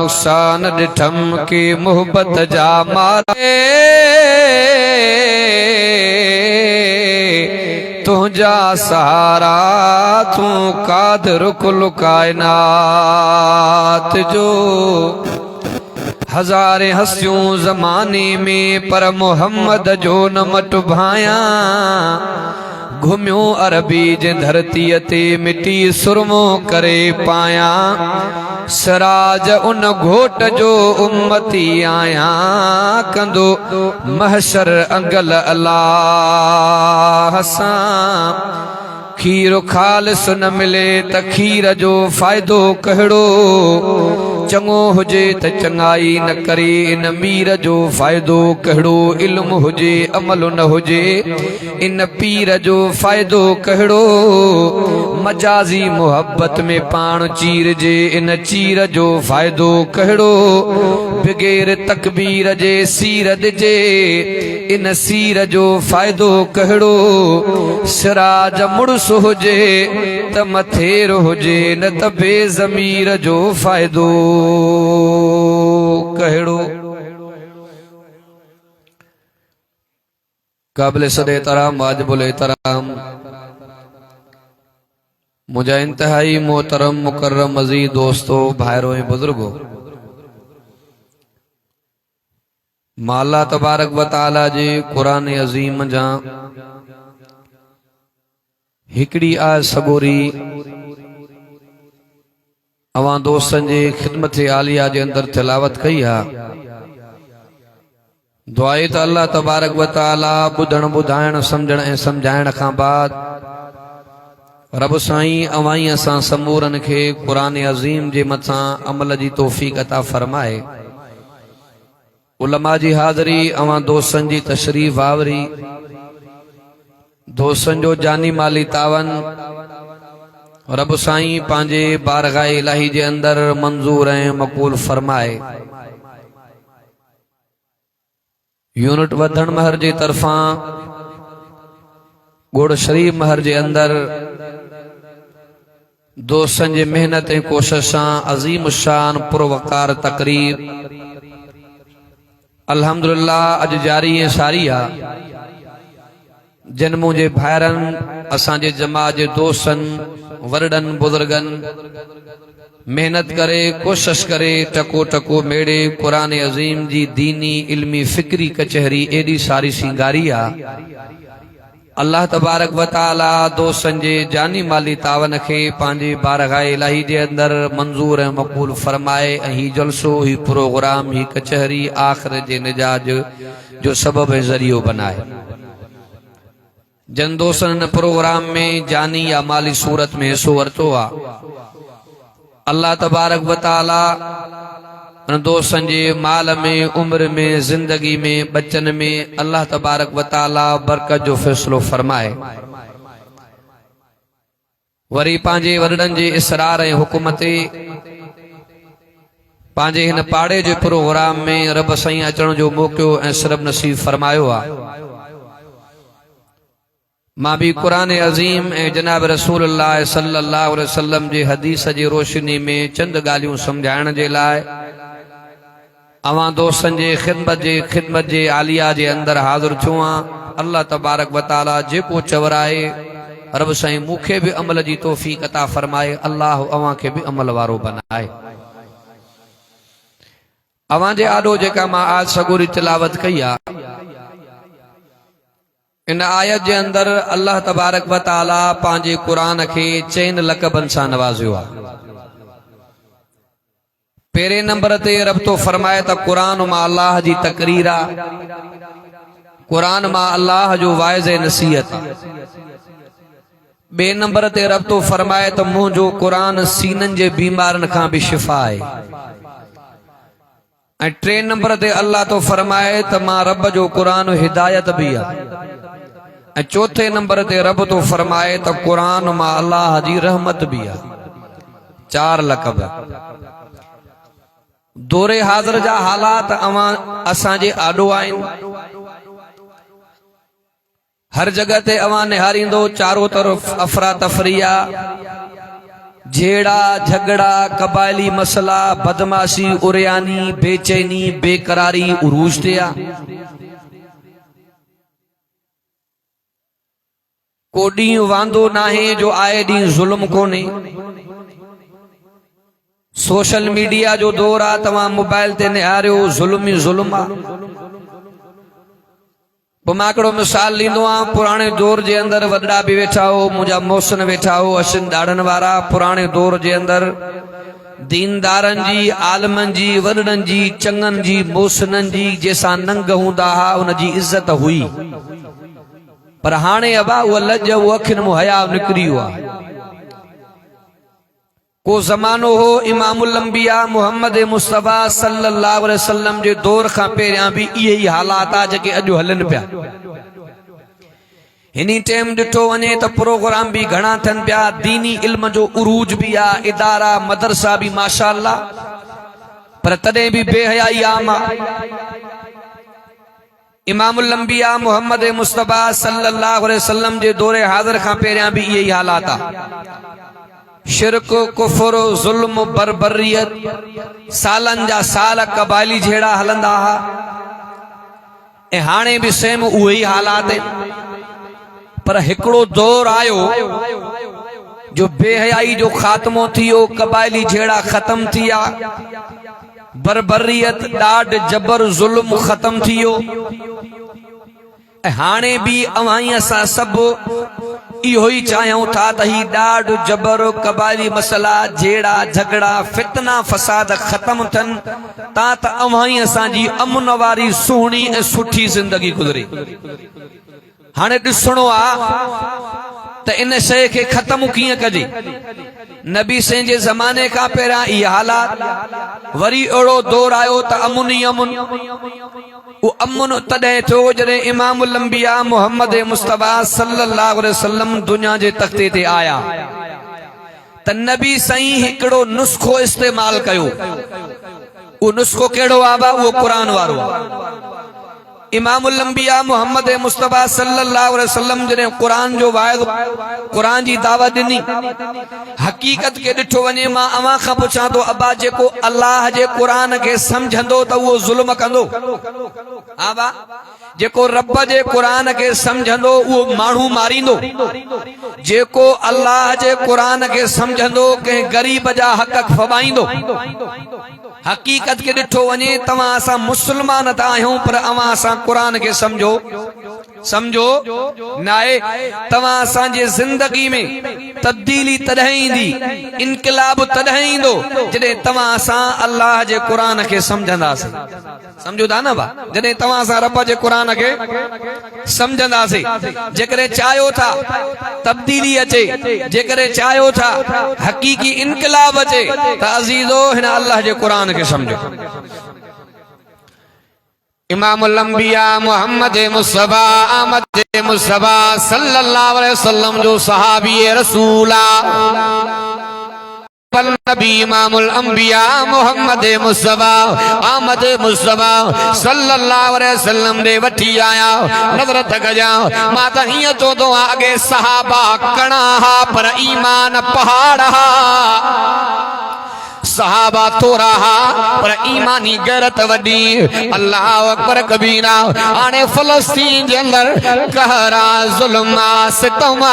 नुकसान डिठम की मोहब्बत जा मारे तुझा सहारा तू कादिर कुल कायनात जो हजारे हस्यूं ज़माने में पर मोहम्मद जो न मट भाया घुम्यो अरबी जे धरती ते मिट्टी सुरमो करे पाया सराज उन घोट जो उम्मती आया कंदो महशर अंगल अल्लाह सां खीर खालिस न मिले त खीर जो फायदो कहिड़ो चङो हुजे त चङाई न करे इन मीर जो फ़ाइदो कहिड़ो इल्म हुजे अमल न हुजे इन पीर जो फ़ाइदो कहिड़ो मजाज़ी मोहब्बत में पाण चीरजे इन चीर जो फ़ाइदो कहिड़ो बग़ैर तकबीर जे सीर ॾिजे इन सीर जो फ़ाइदो कहिड़ो सिराज मुड़ुस हुजे त मथेर हुजे न त बेज़मीर जो फ़ाइदो कहिड़ो। काबिल सदे तराम वाजिबुल एहतराम मुझा इंतहाई मोहतरम मुकर्रम मजीद दोस्तों भाइरों ऐं बुजुर्गो माला तबारक व तआला जे कुरान अज़ीम जा हिकड़ी आयत सगोरी अवां दोस्तन जे खिदमत आलिया जे अंदर तिलावत कई है। दुआए त अल्लाह तबारक व तआला बुधण बुधाइण समझण ऐं समझाइण खां बाद रब साईं अवाई असां समूरन खे कुरान अज़ीम जे मथां अमल जी तौफ़ीक़ अता फरमाए। उलमा जी हाज़री अवां दोस्तन जी तशरीफ़ आवरी दोस्तन जो जानी माली तावन रब साईं पांजे बारगाह इलाही जे अंदर मंजूर ऐं मक़बूल फरमाए। यूनिट वधण महर जे तरफां गोड़ शरीफ महर जे अंदर दोस्तन जे मेहनत ऐं कोशिश सां अज़ीम शान पुरवकार तकरीर अल्हम्दुलिल्लाह अज जारी ऐं सारी आ जिन मुझे भाइरन असांजे जमात जे दोस्तन वरडन बुजुर्गन मेहनत करे कोशिश करे टको टको मेड़े कुरान अज़ीम जी दीनी इल्मी फिक्री कचहरी एडी सारी सिंगारी आ। अल्लाह तबारक व तआला दोस्तन जे जानी माली तावन खे पांजे बारगाह इलाही जे अंदर मंजूर ऐं मक़बूल फरमाए ऐं ही जलसो ही प्रोग्राम ही कचहरी आखिर जे निजाज जो सबब ऐं ज़रियो बनाए। जन दोस्तन प्रोग्राम में जानी या माली सूरत में हिस्सो वरतो आ अल्लाह तबारक व तआला दोस्तन जे माल में उम्र में जिंदगी में बच्चन में अल्लाह तबारक व तआला बरकत जो फैसलो फरमाए। वरी पांजे वरडन जे इसरार ऐं हुकुम ते पांजे हिन पाड़े जे प्रोग्राम में रब साईं अचण जो मौक़ो ऐं सरब नसीब फरमायो आ। मां भी कुरान अज़ीम ऐं जनाब रसूलुल्लाह सल्लल्लाहु अलैहि वसल्लम जे हदीस जी रोशनी में चंद ॻाल्हियूं समझाइण जे लाइ अवां दोस्तन जे खिदमत जे आलिया जे अंदर हाज़िर थियो आं। अल्लाह तबारक व तआला जेको चवराए रब साईं मूंखे भी अमल जी तौफ़ीक़ अता फरमाए। अल्लाह अवां खे भी अमल वारो बनाए। अवां जे आॾो जेका मां आज सगोरी तिलावत कई आ इन आयत जे अंदर अल्लाह तबारक व तआला पांजे कुरान खे चैन लक़बन सां नवाज़ियो आ। पहिरें नंबर ते रब तो फरमाए त कुरान मां अल्लाह जी तकरीर आ कुरान मां अल्लाह जो वाइज़ नसीहत आ। बे नंबर ते रब तो फरमाए त मुंहिंजो कुरान सीनन जे बीमारन खां भी शिफा आहे। ऐं टे नंबर ते अल्लाह तो फरमाए त मां रब जो कुरान हिदायत भी आ। ऐं चौथे नंबर ते रब तो फरमाए त कुरान मां अल्लाह जी रहमत भी आ। चार लक़ब दौरे हाज़िर जा हालात अवां असांजे आॾो आहिनि। हर जगह ते अवां निहारींदो चारों तरफ अफरा तफरी आ झेड़ा झगड़ा कबायली मसला बदमाशी उरियानी बेचैनी बेकरारी उरूज ते आ को ॾींहुं वांदो नाहे जो आए ॾींहुं ज़ुल्म कोन्हे सोशल मीडिया जो दौर आ तव्हां मोबाइल ते निहारियो ज़ुल्म ई ज़ुल्म आ मां हिकिड़ो मिसाल ॾींदो आहियां पुराणे दौर जे अंदर वॾड़ा बि वेठा हो मुंहिंजा मोसन वेठा हो अशिन ॾाढ़नि वारा पुराणे दौर जे अंदर दीनदारनि जी आलमनि जी वॾड़नि जी चङनि जी मोसननि जी जंहिंसां नंग हूंदा हुआ उन जी इज़त हुई पर हाणे अबा उहा लज उहा अखियुनि मां हया निकिरी वियो आहे को ज़मानो हो इमामुल अंबिया मोहम्मद मुस्तफ़ा सल्लल्लाहु अलैहि वसल्लम जे दौर खां पहिरियां बि इहे ई हालात आ जेके अॼु हलनि पिया हिनी टाइम ॾिठो वञे त प्रोग्राम भी घणा थियनि पिया दीनी इल्म जो उरूज भी आ इदारा मदरसा भी माशाअल्लाह पर तॾहिं बि बेहयाई आम आ इमामुल अंबिया मोहम्मद मुस्तफ़ा सल्लल्लाहु अलैहि वसल्लम जे दौरे हाज़िर खां पहिरियां बि इहे ई हालात आ शिरक कुफर ज़ुल्म बरबरियत सालन जा साल कबायली झेड़ा हलंदा हा ऐं हाणे बि सेम उहे ई हालात पर हिकिड़ो दौर आयो जो बेहयाई जो खात्मो थियो कबायली झेड़ा खत्म थिया बरबरियत ॾाढ जबर ज़ुल्म खत्म थियो ऐं हाणे बि अवां असां सभु इहो ई चाहियूं था त ही ॾाढ जबर कबायली मसला झेड़ा झगड़ा फितना फसाद खत्म थियनि ता त अवां असांजी अमन वारी सुहिणी ऐं सुठी ज़िंदगी गुज़रे हाणे ॾिसणो आ त इन शइ खे ख़त्म कीअं कजे नबी से जे ज़माने का पहिरियां इहा हालात वरी अहिड़ो दौर आयो त अमुन ई अमुन वो अमुन तॾहिं थियो जॾहिं इमामुल अंबिया मोहम्मद मुस्तफ़ा सल्लल्लाहु अलैहि वसल्लम दुनिया जे तख़्ते ते आया त नबी साईं हिकिड़ो नुस्खो इस्तेमाल कयो वो नुस्खो कहिड़ो आहे उहो क़ुरान वारो इमामुल अंबिया मोहम्मद मुस्तफ़ा सल्लल्लाहु अलैहि वसल्लम जॾहिं क़ुरान जो वाइदो क़ुरान जी दावत ॾिनी हक़ीक़त के ॾिठो वञे मां अवां खां पुछां थो अबा जेको अल्लाह जे क़ुरान खे सम्झंदो त उहो ज़ुल्म कंदो आबा जेको रब जे क़ुरान खे सम्झंदो उहो माण्हू मारींदो जेको अल्लाह जे क़ुरान खे सम्झंदो कंहिं ग़रीब जा हक़ खवाईंदो हक़ीक़त के ॾिठो वञे तव्हां असां मुस्लमान त आहियूं पर अवां असां क़ुरान खे समझो नाए तव्हां असांजे ज़िंदगी में तब्दीली तॾहिं ईंदी इनकलाब तॾहिं ईंदो जॾहिं तव्हां असां अल्लाह जे क़ुरान खे सम्झंदासीं समझो था न भा जॾहिं तव्हां असां रब जे क़ुरान खे सम्झंदासीं जेकॾहिं चाहियो था तब्दीली अचे जेकॾहिं चाहियो था हक़ीक़ी इनकलाब अचे त अज़ीज़ो हिन अल्लाह जे क़ुरान के समझो इमामुल अंबिया मोहम्मद मुस्तफ़ा सल्लल्लाहु अलैहि वसल्लम जो सहाबी रसूला नबी इमामुल अंबिया मोहम्मद मुस्तफ़ा सल्लल्लाहु अलैहि वसल्लम दे वठी आया नज़र तकजा मां त हीअं चवंदो आहियां अॻे सहाबा कणा हा पर ईमान पहाड़ हा सहाबा थोरा हा पर ईमानी गैरत वडी अल्लाह अकबर कबीरा आने फलस्तीन जे अंदर कहरा जुल्म सितमा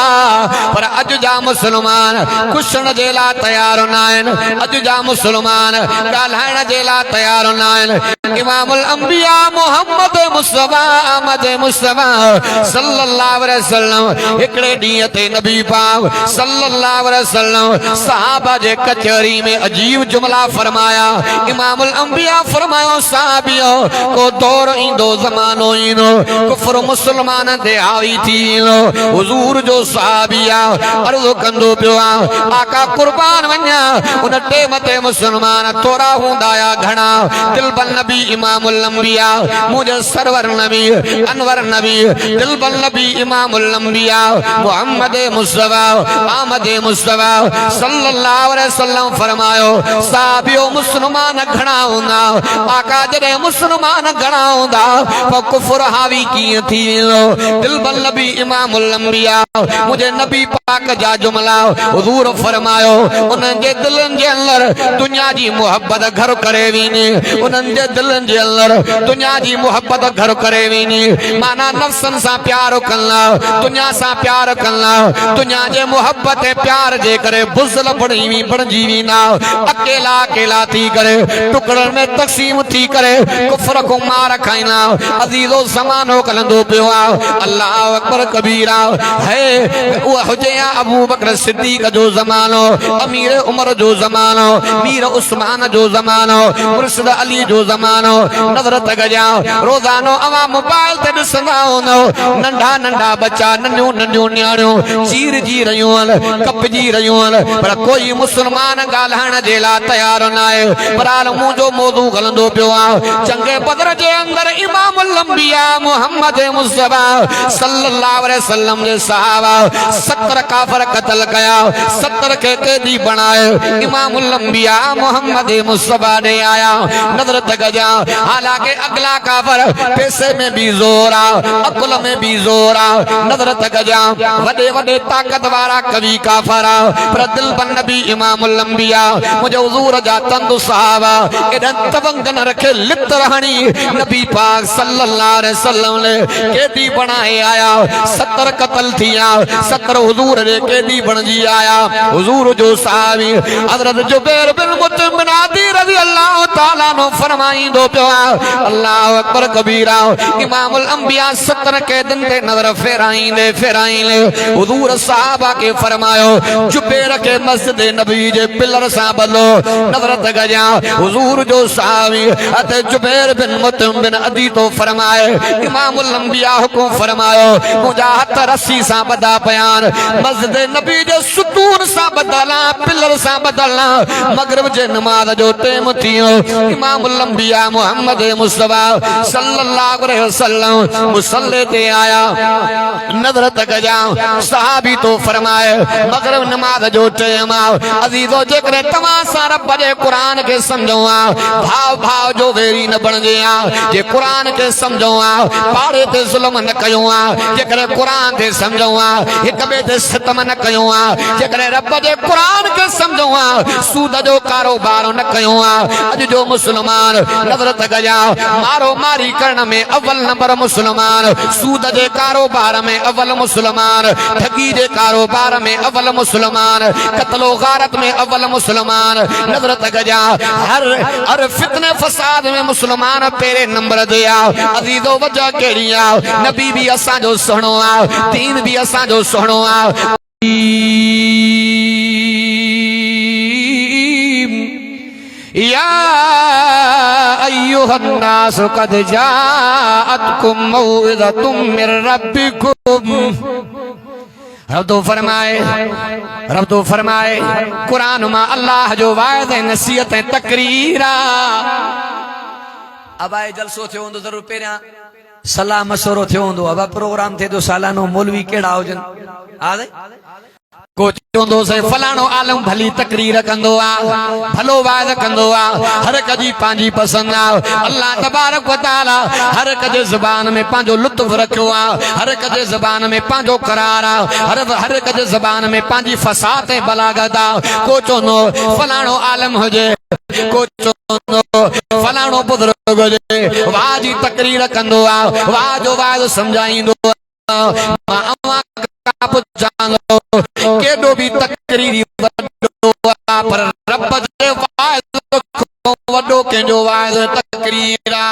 पर अज जा मुसलमान कुशण जे ला तैयार न आहिनि अज जा मुसलमान ॻाल्हाइण जे ला तैयार न आहिनि इमामुल अंबिया मोहम्मद मुस्तफ़ा सल्लल्लाहु अलैहि वसल्लम हिकड़े ॾींहं ते नबी पाक सल्लल्लाहु अलैहि वसल्लम सहाबा जे कचहरी में अजीब जुमला फरमाया इमामुल अंबिया फरमायो साहबियो को दौर इंदो ज़मानो इंदो कुफर मुसलमान ते हावी थी इंदो हुजूर जो साहबिया अर्ज़ कंदो पियो आका कुर्बान वञा उन टेम ते मुसलमान थोरा हूंदा या घणा दिलबल नबी इमामुल अंबिया मुझे सरवर नबी अनवर नबी दिलबल नबी इमामुल अंबिया मोहम्मद मुस्तफ़ा सल्लल्लाहु अलैहि वसल्लम फरमायो साहबियो मुसलमान घणा हूंदा आका जॾहिं मुसलमान घणा हूंदा पोइ कुफर हावी कीअं थी वेंदो दिलबल नबी इमामुल अंबिया मुझे नबी पाक जा जुमला हुजूर फरमायो उन्हनि जे दिलनि जे अंदर दुनिया जी मोहब्बत घर करे वीने उन्हनि जे दिलनि जे अंदर दुनिया जी मोहब्बत घर करे वीने माना नफ्सन सां प्यार कन्ना दुनिया सां प्यार कन्ना दुनिया जे मोहब्बत प्यार जे करे बुज़ल बणजी वीना अकेला अकेला थी करे टुकड़न में तक़सीम थी करे कुफ्र को मार खाइना अजीजो ज़मानो कलंदो पियो अल्लाह अकबर कबीरा है वो हुजे अबू बकर सिद्दीक जो ज़मानो अमीर उमर जो ज़मानो मीर उस्मान जो ज़मानो मुर्शिद अली जो ज़मानो नज़र तक जा रोज़ानो अवा मोबाइल ते ॾिसंदा हूंदो नंढा नंढा बच्चा नंढियूं नंढियूं न्याणियूं चीर जी रहियूं आहिनि कपजी रहियूं आहिनि पर कोई मुसलमान ॻाल्हाइण जे लाइ तयार न आहे पर हाल मुंहिंजो मौज़ू हलंदो पियो आहे चंगे बदर जे अंदर इमामुल अंबिया मुहम्मद मुस्तफा सल्लल्लाहु अलैहि वसल्लम जे सहाबा 70 काफर कत्ल कया 70 के कैदी बनाए इमामुल अंबिया मोहम्मद मुस्तफा ने आया नजर तक जा हालांकि अगला काफर पैसे में भी जोर आ अकुल में भी जोर आ नजर तक जा वडे वडे ताकत वाला कवि काफर आ पर दिल बन नबी इमामुल अंबिया मुझे हुजूर जा तंदु सहाबा एडन तवंग न रखे लित रहणी नबी पाक सल्लल्लाहु अलैहि वसल्लम ने कैदी बनाए आया 70 कत्ल थिया 70 हुजूर रे कैदी बनजी आया हुजूर जो साहबी हजरत जुबैर बिन मुतइम बिन आदी रज़ी अल्लाह तआला नो फरमाइंदो पियो अल्लाह अकबर कबीरा इमामुल अंबिया 70 कैदन ते नजर फेराइंदे हुजूर सहाबा के फरमायो जुबैर के मस्जिद नबी जे पिलर सा बदलो नजर तक जा हुजूर जो साहबी अते जुबैर बिन मुतइम बिन अदी तो फरमाए इमामुल अंबिया हुकुम फरमायो मुजा हथ रस्सी सा बदा बयान मस्जिद नबी जे सुतून सा बदला पिलर सा बदलना मगरिब जे नमाज जो टाइम थियो इमामुल अंबिया मोहम्मद मुस्तफा सल्लल्लाहु अलैहि वसल्लम मुसल्ले ते आया नजर तक जा सहाबी तो फरमाए मगरिब नमाज जो टाइम अजीजो जेकरे तमा सा रब जे कुरान के समझो भाव जो वेरी न बन गया जे कुरान के समझो पाड़े ते जुल्म न कयो जेकरे कुरान के समझो एक बे ते सितम न कयो जेकरे रब जे कुरान के समझो सूद जो कारोबार न कयो अज जो मुसलमान नजर तक जा मारो मारी करण में अव्वल नंबर मुसलमान सूद जे कारोबार में अव्वल मुसलमान ठगी जे कारोबार में अव्वल मुसलमान कत्लो गारत में अव्वल मुसलमान नजर तक जा हर फितने फसाद में मुसलमान पेरे नंबर दिया अजीजो वजह केड़ी नबी भी असा जो सुनो दीन भी असा जो सुनो या अय्युहन्नास कद जाअतकुम मौइज़तुम मिर रब्बिकुम रब तो फरमाए कुरान में अल्लाह जो वायद नसीहत तकरीरा अब आए जलसो थियो होंदो जरूर पेरिया सलाह मशवरो थियो होंदो अब प्रोग्राम थे तो सालानो मौलवी केड़ा होजन आदे को चोंदो से फलाणो आलम भली तकरीर कंदो भलो वाद कंदो हर कजी पांजी पसंद अल्लाह तबारक व तआला हर कजे जुबान में पांजो लुत्फ रखो हर कजे जुबान में पांजो करार हर कजे जुबान में पांजी फसाद बलागत को चोंदो फलाणो आलम होजे को चोंदो फलाणो बुजुर्ग होजे वाह जी तकरीर कंदो वाह जो वाद समझाइंदो केडो भी तकरीरी वडो पर रब जे वाइद वडो केजो वाइद तकरीरा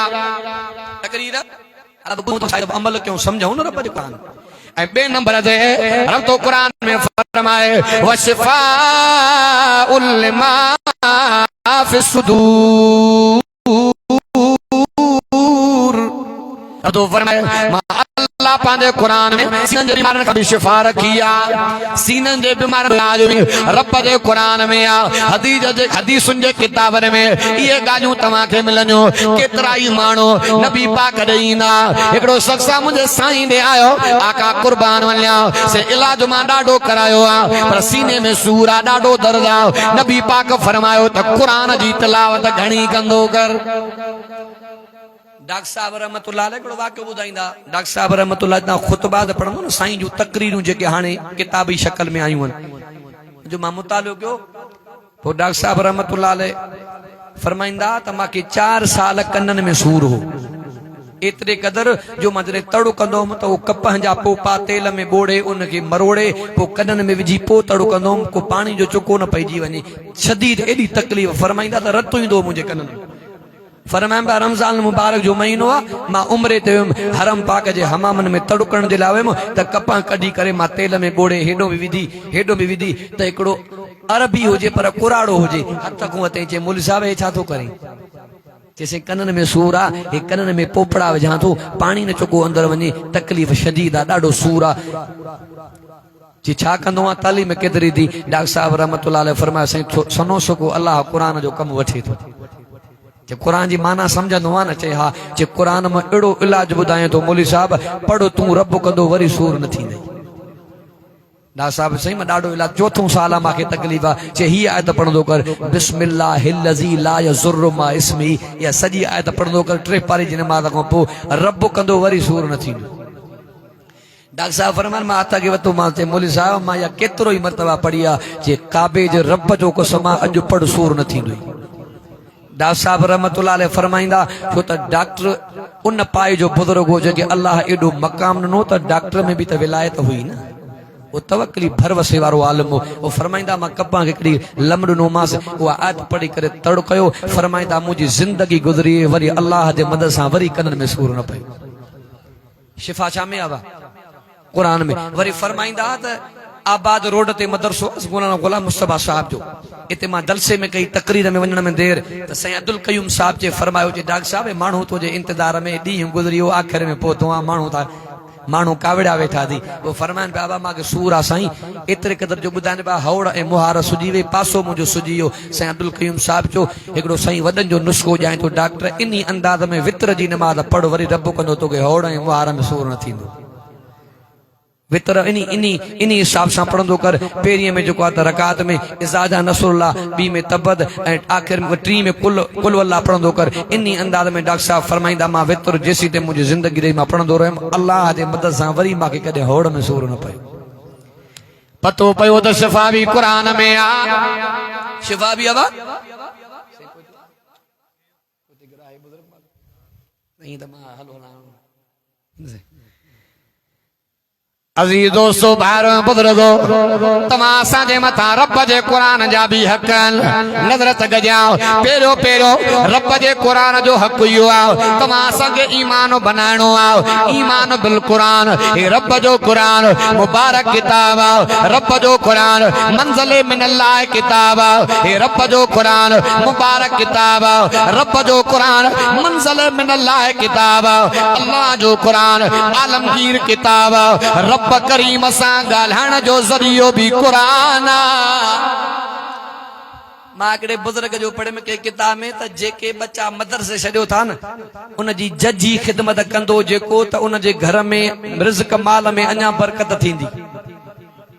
अब तो शायद अमल क्यों समझो न रब जे कुरान ए बे नंबर दे रब तो कुरान में फरमाए वशिफाउल लिमा फिस सुदूर तो फरमाए अल्लाह पांजे कुरान में सीनन जे बीमारन का भी शिफा रखिया सीनन जे बीमारन इलाज भी रब जे कुरान में हदीसुन जे किताबन में ये गालियूं तमा के मिलनियो केतराई मानो नबी पाक देईंदा एकड़ो शख्सा मुझे साईं दे आयो आका कुर्बान वल्या से इलाज मा डाडो करायो पर सीने में सूर आ डाडो दर्द आ नबी पाक फरमायो त कुरान जी तिलावत घणी कंदो कर डॉक्टर साहब रहमतुल्लाह अलैह हिकिड़ो वाक़ियो ॿुधाईंदा। डॉक्टर साहब रहमतुल्लाह तां ख़ुतबा त पढ़ंदो न साईं जूं तकरीरूं जेके हाणे किताबी शक्ल में आयूं आहिनि जो मां मुतालो कयो। पोइ डॉक्टर साहब रहमतुल्लाह अलैह फरमाईंदा त मांखे 4 साल कननि में सूर हो, एतिरे क़दर जो मां जॾहिं तड़ो कंदो हुउमि त उहो कपह जा पोपा तेल में ॿोड़े उनखे मरोड़े पोइ कननि में विझी पोइ तड़ो कंदो हुउमि, को पाणी जो चुको न पइजी वञे। शदीद एॾी तकलीफ़। फरमाईंदा त रतु ईंदो मुंहिंजे कननि में। फरमाईंदा रमज़ान मुबारक जो महीनो आहे, मां उम्रे ते वियुमि, हरम पाक जे हमामनि में तड़ुकण जे लाइ वियुमि त कपह कढी करे मां तेल में ॿोड़े हेॾो बि विधी त हिकिड़ो अरबी हुजे पर कुराड़ो हुजे हथ खां अते चए मुल साहिब हे छा थो करे? चइसि कननि में सूर आहे, हे कननि में पोपड़ा विझां थो, पाणी न चुको अंदरि वञे, तकलीफ़ शदीद आहे, ॾाढो सूर आहे। जी छा कंदो आहे? तालीम केतिरी थी? डॉक्टर साहब रहमतुल्लाह अलैह फरमायो साईं सनो सको अल्लाह क़ुरान जो कमु वठे थो। जे क़ुरान जी माना सम्झंदो आहे न? चए हा। जे क़ुरान मां अहिड़ो इलाज ॿुधाए थो मौलवी साहब, पढ़ो तूं रब कंदो वरी सूर न थींदई। डॉक्टर साहब सही मां ॾाढो इलाज 4 साल आहे मूंखे तकलीफ़ आहे। चए हीअ आयत पढ़ंदो कर बिस्मिल्लाहिल्लज़ी ला यज़ुर्रु मा इस्मी, इहा सॼी आयत पढ़ंदो कर 3 पारी जी नमाज़ खां पोइ, रब कंदो वरी सूर न थींदो। डॉक्टर साहब फरमान मां हथ खे वरितो, मां चयो मौलवी साहब मां इहा केतिरो ई मरतबा पढ़ी आहे, जे काबे जे रब जो कसम आहे अॼु पढ़ सूर न थींदो। डॉक्टर साहब रहमतुल्लाह अलैह फरमाईंदा छो त डॉक्टर उन पाए जो बुज़ुर्ग हो जंहिंखे अल्लाह एॾो मक़ाम ॾिनो त डॉक्टर में बि त विलायत हुई न, वो तवक्कुली भरवसे वारो आलम हो। वो फरमाईंदा मां कपां खे हिकिड़ी लम ॾिनोमांसि, उहा आयत पढ़ी करे तड़ कयो। फरमाईंदा मुंहिंजी ज़िंदगी गुज़री वरी अल्लाह जे मदद सां वरी कननि में सूर न पियो। शिफ़ा छा में आवा? क़ुरान में। वरी फरमाईंदा त आबाद रोड ते मदरसो मौलाना गुलाम मुस्तफा साहब जो, इते मां जलसे में कई तकरीर में वञण में देर त साईं अब्दुल कयूम साहब जे फरमायो जे डॉक्टर साहब माण्हू तो जे इंतज़ार में ॾींहुं गुज़री वियो, आख़िर में पहुतो आहे माण्हू कावड़ा वेठा थी। वो फरमाइनि पिया बाबा मूंखे सूर आहे साईं, एतिरे क़दर जो ॿुधाइनि पिया हौड़ ऐं मुहार सुजी वे, पासो मुंहिंजो सुजी वियो। साईं अब्दुल कयूम साहब जो हिकिड़ो साईं वॾनि जो नुस्ख़ो ॼाए थो, डॉक्टर इन अंदाज़ में वितर जी नमाज़ पढ़ वरी रब कंदो तोखे हौड़ ऐं मुहार में सूर न थींदो। वितर इन हिसाब सां पढ़ंदो कर। पहिरीं में जेको आहे त रकात में इज़ाजा नसरुल्लाह, ॿी में तबद ऐं आख़िर में 3 में कुल वल्लाह पढ़ंदो कर। इन अंदाज़ में डॉक्टर साहब फरमाईंदा मां वितर जेसी ते मुंहिंजी ज़िंदगी रही मां पढ़ंदो रहियुमि, अल्लाह जे मदद सां वरी मूंखे कॾहिं हौड़ में सूर न पियो। पतो पियो त शिफ़ा बि क़ुरान में आहे। शिफ़ा बि आवा अज़ीज़ दोस्तो भाइरो बुज़ुर्गो, तव्हां असांजे मथां रब जे क़ुरान जा बि हक़ नज़र त गजाओ। पहिरियों रब जे क़ुरान जो हक़ इहो आहे, तव्हां असांखे ईमान बनाइणो आहे। ईमान बिल क़ुरान, हे रब जो क़ुरान मुबारक किताब आहे। रब जो क़ुरान मंज़िल मिनल्लाह किताब आहे। हे रब जो क़ुरान मुबारक किताब आहे। रब जो क़ुरान मंज़िल मिनल्लाह किताब आहे। अल्लाह जो क़ुरान आलमगीर किताब आहे। रब करीम सां ॻाल्हाइण जो ज़रियो बि क़ुरान आहे। मां हिकिड़े बुज़ुर्ग जो पढ़ियमि के किताब में त जेके बच्चा मदरसे छॾियो था न, उन जी जजी ख़िदमत कंदो जेको, त उन जे घर में रिज़्क़ माल में अञा बरकत थींदी।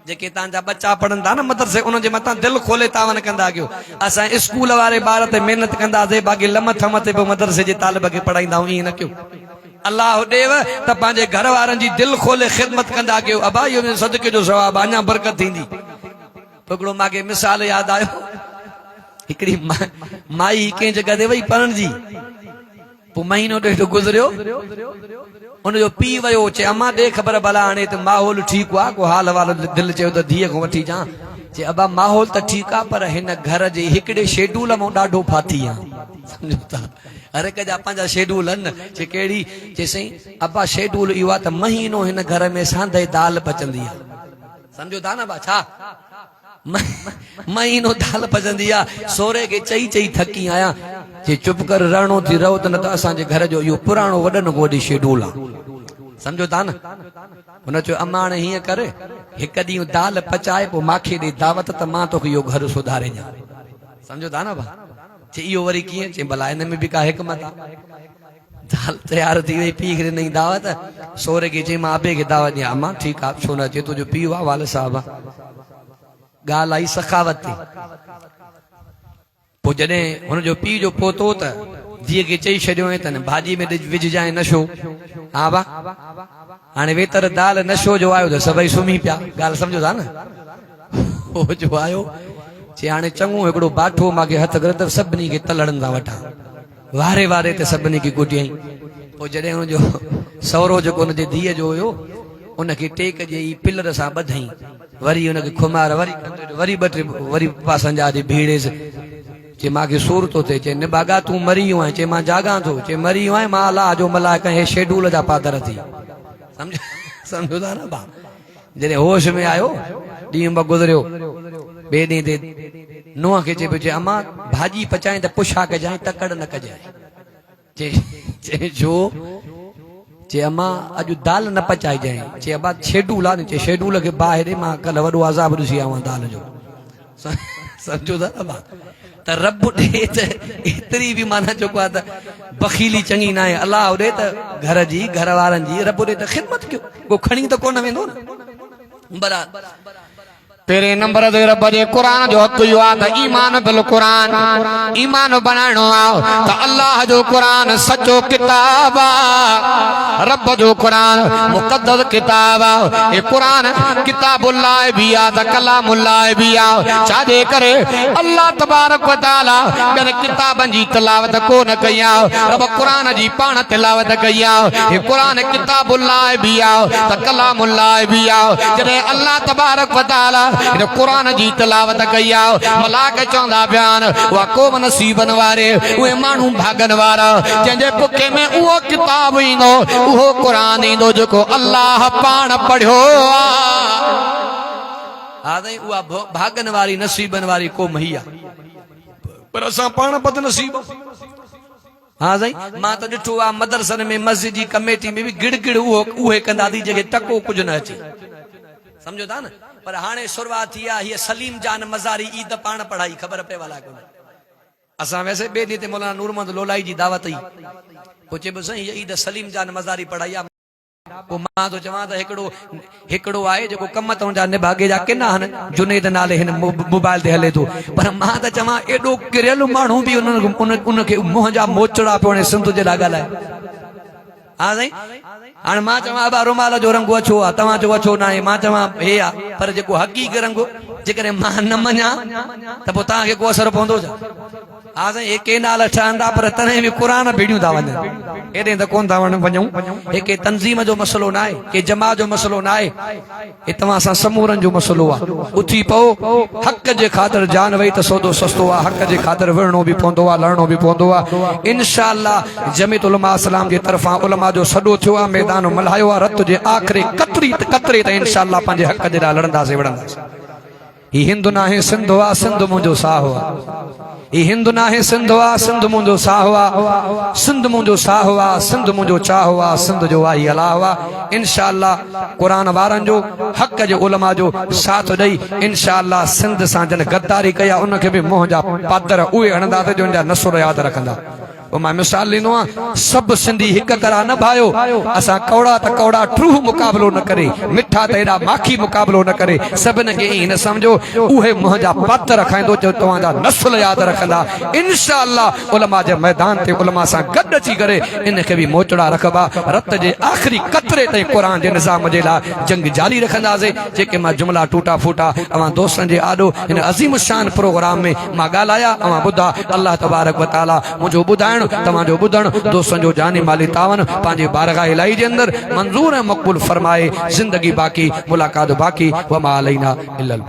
जेके तव्हांजा बच्चा पढ़नि था न मदरसे, उन जे मथां दिलि खोले तावन कंदा कयो। असां स्कूल वारे ॿार ते महिनत कंदासीं, बाक़ी लम थम ते पोइ मदरसे जे तालिब खे पढ़ाईंदा आहियूं, ईअं न कयो। अल्लाह ॾेव त पंहिंजे घर वारनि जी दिलि खोले ख़िदमत कंदा कयो। अबा इहो सदके जो सवाबु, अञा बरकत थींदी। हिकिड़ो मूंखे मिसाल यादि आयो, हिकिड़ी माई कंहिं जॻह ते वई पढ़ण जी, पोइ महीनो ॾेढ गुज़रियो, उनजो पीउ वियो, चए अम्मा ॾे ख़बर भला हाणे त माहौल ठीकु आहे, को हाल वाल दिलि चयो त धीअ खां वठी अचां। चए अबा माहौल त ठीकु आहे, पर हिन घर जे हिकिड़े शेड्यूल मां ॾाढो फाथी आहे। सम्झो था, हर हिक जा पंहिंजा शेड्यूल आहिनि। चए कहिड़ी? चए साईं अबा शेड्यूल इहो आहे त महीनो हिन घर में सांदे दाल पचंदी आहे। सम्झो था न बा छा? महीनो दाल पचंदी आहे। सोरे खे चई चई थकी आहियां, जे चुप कर रहणो थी रहो, त न त असांजे घर जो इहो पुराणो वॾनि खां वॾी शेड्यूल आहे। सम्झो था न? हुन चयो अम्मा हाणे हीअं करे, हिकु ॾींहुं दाल पचाए पोइ मूंखे ॾे दावत, त मां तोखे इहो घर सुधारे ॾियां। सम्झो था न भा? चए इहो वरी कीअं? चए भला हिन में बि का हिकमत आहे। दाल तयार थी वई, पीउ खे ॾिनई दावत, सोरे खे चई मां अबे खे दावत ॾियां। अम्मा ठीकु आहे, छो न? चए तुंहिंजो पीउ आहे वाल साहब आहे। ॻाल्हि आई सखावत थी। पोइ जॾहिं हुनजो पीउ जो पोतो त धीअ खे चई छॾियो अथनि भाॼी में विझजांइ नशो। हा बा हाणे वेतर दाल नशो जो आयो त सभई सुम्ही पिया। ॻाल्हि सम्झो था न। हो जो आयो चई हाणे चङो हिकिड़ो बाठो मूंखे हथ कर त सभिनी खे तलड़नि था वठां। वारे वारे ते सभिनी खे कुटियईं। पोइ जॾहिं हुनजो सहुरो जेको हुनजे धीअ जो हुयो उनखे टेक जे पिलर सां ॿधईं। वरी हुनखे खुमार वरी ॿ टे वरी पासनि जा भीड़ेसि। चई मूंखे सूर थो थिए। चई निबागा तूं मरी वियो आहीं। चई मां जागां थो। चई मरी वियो आहीं मां अलाह जो मलाह कहीं शेड्यूल जा पादर थी। सम्झो था न भाउ। जॾहिं होश में आयो ॾींहुं ॿ गुज़रियो ॿिए ॾींहं ते नुंहं खे चए पियो चए अम्मा भाॼी पचाए त पुछा कजांइ तकड़ न कजांइ। चए छो? चए अम्मा अॼु दाल न पचाइजांइ। चए अब्बा शेड्यूल आहे न। चए शेड्यूल खे बाहि ॾे मां कल्ह वॾो अज़ाब ॾिसी आयो दाल जो। सम्झो था न भाउ। त रब ॾे त एतिरी बि माना जेको आहे त बखीली चङी न आहे। अलाह ॾे त घर जी घर वारनि जी रब ॾे त ख़िदमत कयो। को खणी त कोन वेंदो न। बराबर पहिरें नंबर ते रब जे क़ुर जो हक़ इहो आहे त ईमान बिल क़ुर ईमान बनाइणो आहे त अलाह जो क़ुर सचो किताब आहे। रब जो क़ुर मुक़द्दस किताब आहे। हे क़ुर किताबुल्लाह बि आहे त कलामुल्लाह बि आहे। छाजे करे अलाह तबारक व तआला ॿियनि किताबनि जी तिलावत कोन कई आहे। रब क़ुर जी पाण तिलावत कई आहे। हे क़ुर किताबुल्लाह बि आहे त कलामुल्लाह बि आहे। जॾहिं अलाह तबारक व तआला क़ुर जी तिलावत कई आहे मलाक चवंदा पिया आहिनि उहा क़ौम नसीबनि वारे उहे माण्हू भागनि वारा जंहिंजे पुखे में उहो किताब ईंदो उहो क़ुर ईंदो जेको अलाह पाण पढ़ियो आहे। उहा भागनि वारी नसीबनि वारी क़ौम ही आहे। पर असां पाण बदनसीब। हाँ साईं मां त ॾिठो आहे मदरसनि में मस्जिद जी कमेटी में बि गिड़ उहे कंदा थी जेके टको कुझु न अचे। समझो था न। पर हाणे शुरुआत थी आहे हीअ सलीम जान मज़ारी ईद पाण पढ़ाई ख़बर पए वाला कोन। असां वैसे ॿिए ॾींहं ते मौलाना नूर मोहम्मद लोलाई जी दावत ई पोइ चइबो साईं हीअ ईद सलीम जान मज़ारी पढ़ाई आहे। पोइ मां तो चवां त हिकिड़ो आहे जेको कम त हुनजा निभागे जा किना आहिनि जुनेद नाले हिन मोबाइल ते हले थो। पर मां त चवां एॾो किरियल माण्हू बि उनखे मुंहं जा मोचड़ा पियो सिंध जे लाइ ॻाल्हाए। हा साईं हाणे मां चवां अबा रुमाल जो रंग अछो आहे तव्हां जो अछो न आहे। मां चवां हे आहे पर जेको हक़ीक़ी रंग जेकॾहिं मां न मञा त पोइ तव्हांखे को असर पवंदो छा? हा साईं हे के नाला ठहंदा पर तॾहिं बि क़ुर भीड़ियूं था वञनि। हेॾे त कोन था वञूं। हे के तंज़ीम जो मसइलो न आहे के जमा जो मसइलो न आहे। हे तव्हां सां समूरनि जो मसइलो आहे। उथी पओ हक़ जे ख़ातिर जान वई त सौदो सस्तो आहे। हक़ जे ख़ातिर विढ़णो बि पवंदो आहे लड़णो बि पवंदो आहे। इंशा अल्लाह जमीयत उलमा इस्लाम जे तरफ़ां उलमा जो सॾो थियो आहे मैदान मल्हायो आहे। रत जे आख़िरी कतरे ते इंशा अल्लाह पंहिंजे हक़ जे लाइ लड़ंदासीं विढ़ंदासीं। ही हिंद नाहे सिंध आहे सिंध मुंहिंजो साहो आहे। ही हिंद नाहे सिंध आहे सिंध मुंहिंजो साहो आहे। सिंध मुंहिंजो साहो आहे सिंध मुंहिंजो चाहो आहे सिंध जो आहे अलाह आहे। इंशा अल्लाह क़ुर वारनि जो हक़ जे उलमा जो साथ ॾेई इंशा अल्लाह सिंध सां जन गद्दारी कया उनखे बि मुंहं जा पादर उहे हणंदासीं जो उनजा नसुर यादि रखंदा। मां मिसाल ॾींदो आहियां सभु सिंधी हिकु करा न भायो। असां कौड़ा त कौड़ा ट्रूह मुक़ाबिलो न करे मिठा त हेॾा माखी मुक़ाबिलो न करे सभिनि खे ईअं न सम्झो उहे मुंहं जा पादर खाईंदो जो तव्हांजा नस्ल यादि रखंदा। इंशा अल्लाह उलमा जे मैदान ते उलमा सां गॾु अची करे इनखे बि मोचड़ा रखबा। रत जे आख़िरी कतरे ताईं क़ुर जे निज़ाम जे लाइ जंग जारी रखंदासीं। जेके मां जुमला टूटा फूटा अवां दोस्तनि जे आॾो हिन अज़ीम शान प्रोग्राम में मां ॻाल्हाया अवां ॿुधा। अल्लाह तबारक व तआला मुंहिंजो ॿुधाइण तव्हांजो ॿुधण दोस्तनि जो जानी माली तावन पंहिंजे बारगाह इलाही जे अंदरि मंज़ूर ऐं मक़बूल फरमाए। ज़िंदगी बाक़ी मुलाक़ात बाक़ी वमा अलैना इल्लल